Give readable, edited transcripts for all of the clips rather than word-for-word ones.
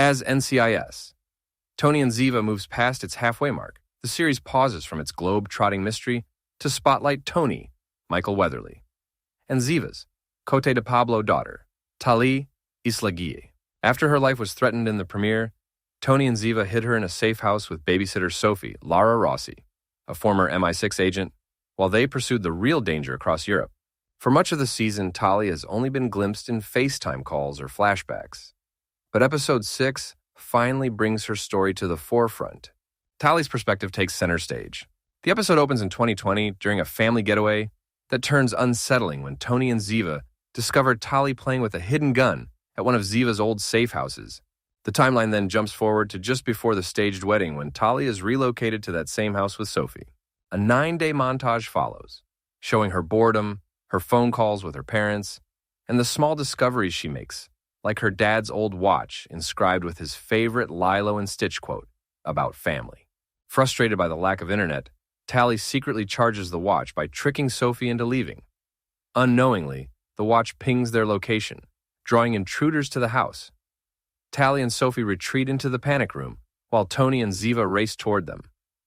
As NCIS, Tony and Ziva moves past its halfway mark. The series pauses from its globe-trotting mystery to spotlight Tony, Michael Weatherly, and Ziva's Cote de Pablo daughter, Tali Islaguille. After her life was threatened in the premiere, Tony and Ziva hid her in a safe house with babysitter Sophie, Lara Rossi, a former MI6 agent, while they pursued the real danger across Europe. For much of the season, Tali has only been glimpsed in FaceTime calls or flashbacks. But episode 6 finally brings her story to the forefront. Tali's perspective takes center stage. The episode opens in 2020 during a family getaway that turns unsettling when Tony and Ziva discover Tali playing with a hidden gun at one of Ziva's old safe houses. The timeline then jumps forward to just before the staged wedding when Tali is relocated to that same house with Sophie. A 9-day montage follows, showing her boredom, her phone calls with her parents, and the small discoveries she makes, like her dad's old watch inscribed with his favorite Lilo and Stitch quote about family. Frustrated by the lack of internet, Tali secretly charges the watch by tricking Sophie into leaving. Unknowingly, the watch pings their location, drawing intruders to the house. Tali and Sophie retreat into the panic room, while Tony and Ziva race toward them,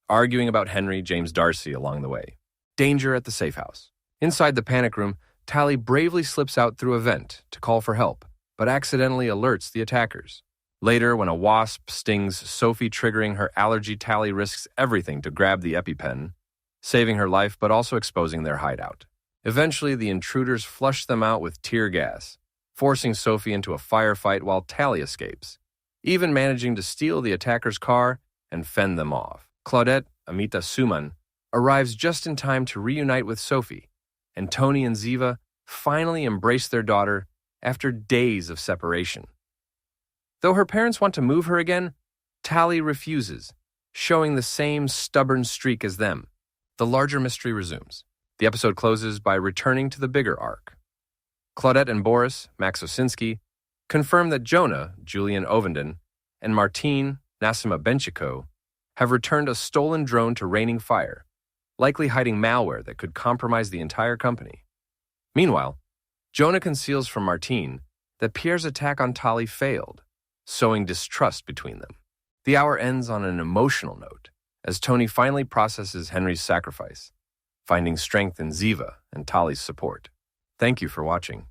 arguing about Henry James Darcy along the way. Danger at the safe house. Inside the panic room, Tali bravely slips out through a vent to call for help, but accidentally alerts the attackers. Later, when a wasp stings Sophie, triggering her allergy, Tali risks everything to grab the EpiPen, saving her life but also exposing their hideout. Eventually, the intruders flush them out with tear gas, forcing Sophie into a firefight while Tali escapes, even managing to steal the attacker's car and fend them off. Claudette, Amita Suman, arrives just in time to reunite with Sophie, and Tony and Ziva finally embrace their daughter after days of separation. Though her parents want to move her again, Tali refuses, showing the same stubborn streak as them. The larger mystery resumes. The episode closes by returning to the bigger arc. Claudette and Boris, Max Osinski, confirm that Jonah, Julian Ovenden, and Martine, Nassima Benchiko, have returned a stolen drone to raining fire, likely hiding malware that could compromise the entire company. Meanwhile, Jonah conceals from Martine that Pierre's attack on Tali failed, sowing distrust between them. The hour ends on an emotional note, as Tony finally processes Henry's sacrifice, finding strength in Ziva and Tali's support. Thank you for watching.